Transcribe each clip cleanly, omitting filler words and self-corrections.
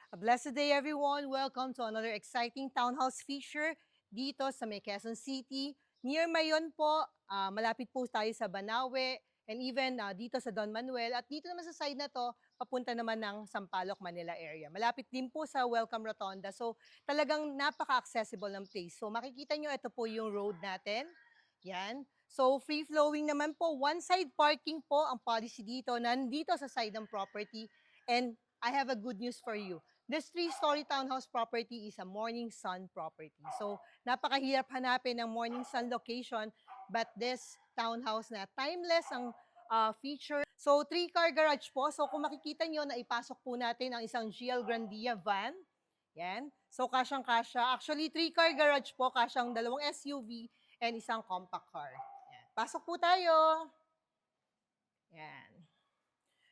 A blessed day everyone. Welcome to another exciting townhouse feature dito sa May Quezon City. Near Mayon po, malapit po tayo sa Banawe and even dito sa Don Manuel. At dito naman sa side na to, papunta naman ng Sampaloc, Manila area. Malapit din po sa Welcome Rotonda. So talagang napaka-accessible ng place. So makikita nyo, ito po yung road natin. Yan. So free-flowing naman po. One side parking po ang policy dito, nandito sa side ng property. And I have a good news for you. This 3-story townhouse property is a Morning Sun property. So, napakahirap hanapin ng Morning Sun location, but this townhouse na timeless ang feature. So, 3-car garage po. So, kung makikita nyo na ipasok po natin ang isang GL Grandia van. Yan. So, kasyang-kasya. Actually, 3-car garage po, kasyang 2 SUV and isang compact car. Yan. Pasok po tayo. Yan.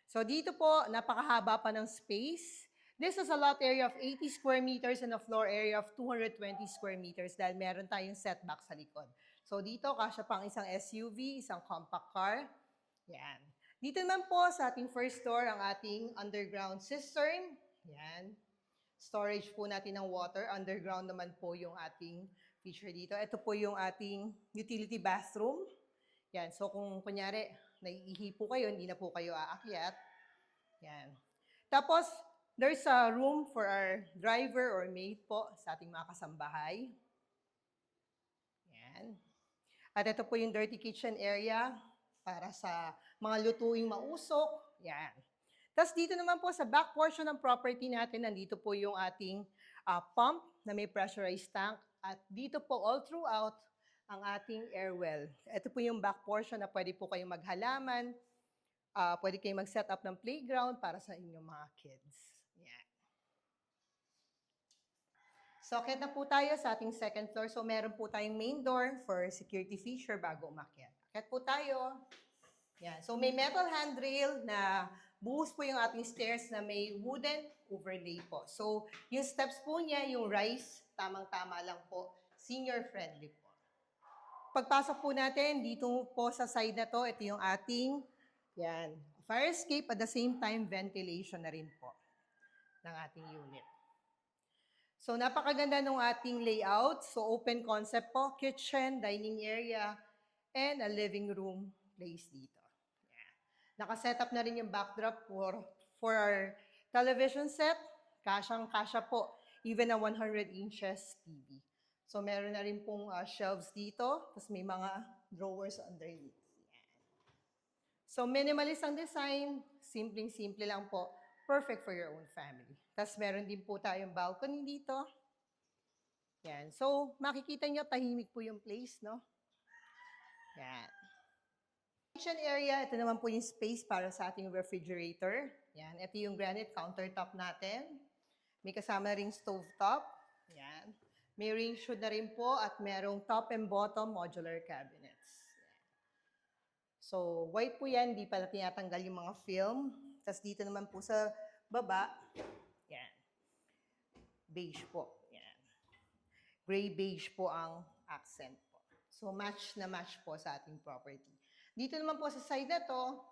So dito po, napakahaba pa ng space. This is a lot area of 80 square meters and a floor area of 220 square meters dahil meron tayong setback sa likod. So dito, kasya pang isang SUV, isang compact car. Yan. Dito naman po sa ating first floor, ang ating underground cistern. Yan. Storage po natin ng water. Underground naman po yung ating feature dito. Ito po yung ating utility bathroom. Yan. So kung kunyari, naiihi po kayo, hindi na po kayo aakyat. Yan. Tapos, there's a room for our driver or maid po sa ating mga kasambahay. Yan. At ito po yung dirty kitchen area para sa mga lutuing mausok. Yan. Tapos dito naman po sa back portion ng property natin, nandito po yung ating pump na may pressurized tank. At dito po all throughout ang ating air well. Ito po yung back portion na pwede po kayong maghalaman. Pwede kayong mag-set up ng playground para sa inyong mga kids. Yan. So, akit na po tayo sa ating second floor. So, meron po tayong main door for security feature bago umakyat. Akit po tayo. Yan. So, may metal handrail na buhos po yung ating stairs na may wooden overlay po. So, yung steps po niya, yung rise, tamang-tama lang po. Senior-friendly po. Pagpasok po natin, dito po sa side na to, ito yung ating fire escape at the same time ventilation na rin po ng ating unit. So napakaganda ng ating layout. So open concept po, kitchen, dining area, and a living room place dito. Yeah. Nakaset up na rin yung backdrop for our television set. Kasyang-kasya po, even a 100 inches TV. So meron na rin pong shelves dito, tapos may mga drawers underneath. Yan. So minimalist ang design, simpleng-simple lang po, perfect for your own family. Tapos meron din po tayong balcony dito. Yan. So makikita nyo, tahimik po yung place, no? Yan. Kitchen area, ito naman po yung space para sa ating refrigerator. Yan. Ito yung granite countertop natin. May kasama na ring stove top. Yan. May range hood na rin po at merong top and bottom modular cabinets. So, white po yan, hindi pala tinatanggal yung mga film. Tapos dito naman po sa baba, yan. Beige po, yan. Gray beige po ang accent po. So, match na match po sa ating property. Dito naman po sa side na to,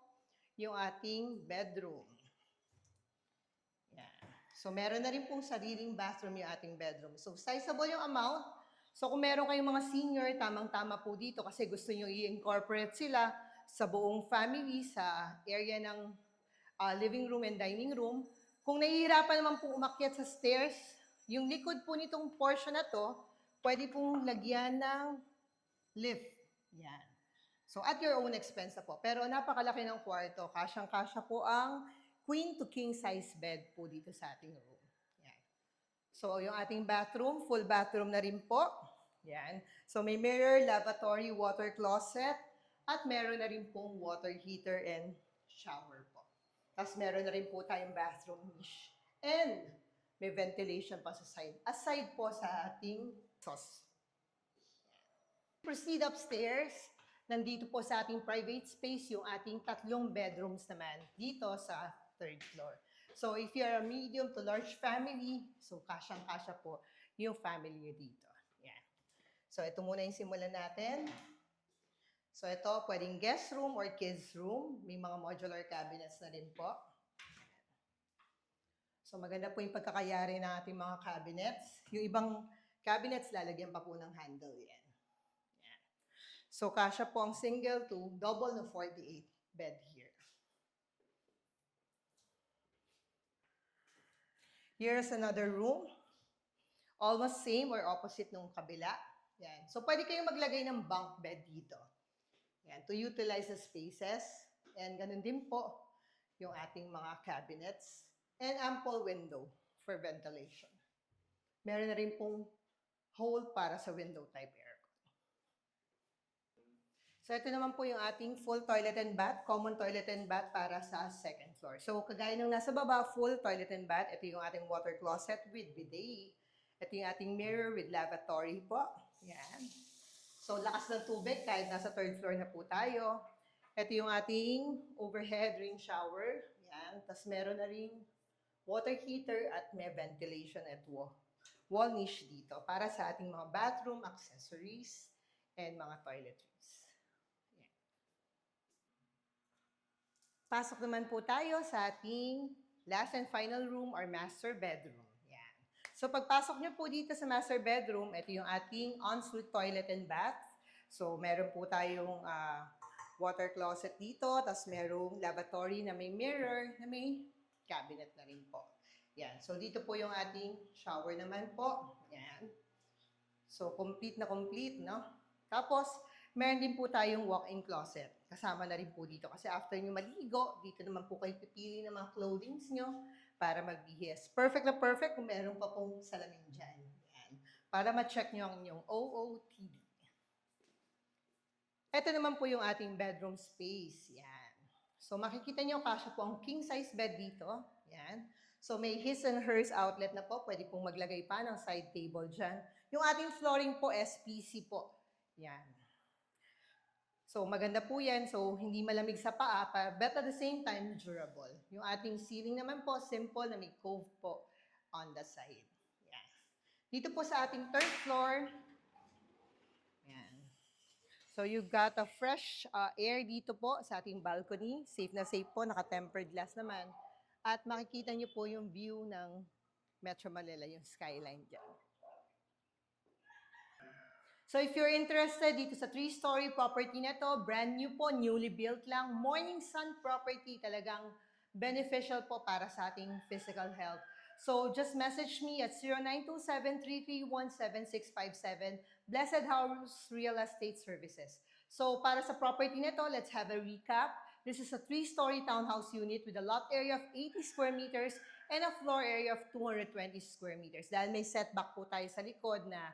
yung ating bedroom. Yan. So, meron na rin pong sariling bathroom yung ating bedroom. So, sizable yung amount. So, kung meron kayong mga senior, tamang-tama po dito kasi gusto nyo i-incorporate sila sa buong family, sa area ng living room and dining room. Kung nahihirapan naman po umakyat sa stairs, yung likod po nitong portion na to, pwede pong lagyan ng lift. Yan. So, at your own expense na po. Pero napakalaki ng kwarto. Kasyang-kasya po ang queen to king size bed po dito sa ating room. Yan. So, yung ating bathroom, full bathroom na rin po. Yan. So, may mirror, lavatory, water closet, at meron na rin pong water heater and shower po. Tapos meron na rin po tayong bathroom niche. And may ventilation pa sa side. Aside po sa ating sauce. Proceed upstairs. Nandito po sa ating private space yung ating 3 bedrooms naman dito sa 3rd floor. So if you're a medium to large family, so kasyang-kasya po yung family nyo dito. Yan. So ito muna yung simulan natin. So ito, pwedeng guest room or kids room. May mga modular cabinets na rin po. So So maganda po yung pagkakayari ng ating mga cabinets. Yung ibang cabinets, lalagyan pa po ng handle yan. Yan. So kasya po ang single to double na 48 bed here. Here's another room. Almost same or opposite nung kabila. Yan. So pwede kayong maglagay ng bunk bed dito. Yan, to utilize the spaces. And ganun din po yung ating mga cabinets. And ample window for ventilation. Meron na rin pong hole para sa window type aircon. So ito naman po yung ating full toilet and bath, common toilet and bath para sa second floor. So kagaya nung nasa baba, full toilet and bath, ito yung ating water closet with bidet. Ito yung ating mirror with lavatory po. Yan. So lakas ng tubig kahit nasa third floor na po tayo. Ito yung ating overhead rain shower. Yan. Tapos meron na rin water heater at may ventilation at wall niche dito para sa ating mga bathroom accessories and mga toiletries. Yan. Pasok naman po tayo sa ating last and final room or master bedroom. Yan. So pagpasok nyo po dito sa master bedroom, ito yung ating ensuite toilet and bath. So meron po tayong water closet dito, tapos merong lavatory na may mirror, na may cabinet na rin po. Yan. So, dito po yung ating shower naman po. Yan. So, complete na complete, no? Tapos, meron din po tayong walk-in closet. Kasama na rin po dito. Kasi after nyo maligo, dito naman po kayo pipili ng mga clothings nyo para magbihis. Perfect na perfect kung meron pa pong salamin dyan. Yan. Para ma-check nyo ang inyong OOTD. Ito naman po yung ating bedroom space. Yan. So, makikita nyo, kasya po ang king-size bed dito. Yan. So, may his and hers outlet na po. Pwede pong maglagay pa ng side table dyan. Yung ating flooring po, SPC po. Yan. So, maganda po yan. So, hindi malamig sa paa, but at the same time, durable. Yung ating ceiling naman po, simple na may cove po on the side. Yan. Dito po sa ating third floor, so, you've got a fresh air dito po sa ating balcony. Safe na safe po, naka-tempered glass naman. At makikita nyo po yung view ng Metro Manila, yung skyline dyan. So, if you're interested dito sa 3-story property na to, brand new po, newly built lang, Morning Sun property, talagang beneficial po para sa ating physical health. So, just message me at 0927-331-7657, Blessed House Real Estate Services. So, para sa property nito, let's have a recap. This is a 3-story townhouse unit with a lot area of 80 square meters and a floor area of 220 square meters. Dahil may setback po tayo sa likod na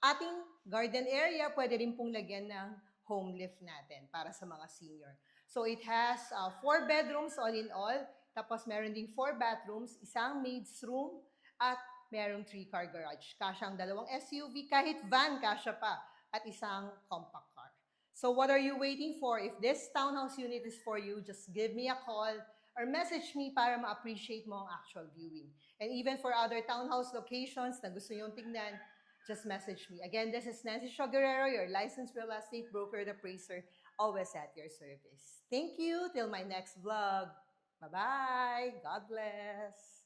ating garden area, pwede rin pong lagyan ng home lift natin para sa mga senior. So, it has 4 bedrooms all in all. Tapos meron ding 4 bathrooms, isang maid's room, at merong 3-car garage. Kasya ang 2 SUV, kahit van kasya pa, at isang compact car. So what are you waiting for? If this townhouse unit is for you, just give me a call or message me para ma-appreciate mo ang actual viewing. And even for other townhouse locations na gusto nyo tingnan, just message me. Again, this is Nancy Guerrero, your licensed real estate broker and appraiser, always at your service. Thank you. Till my next vlog. Bye-bye. God bless.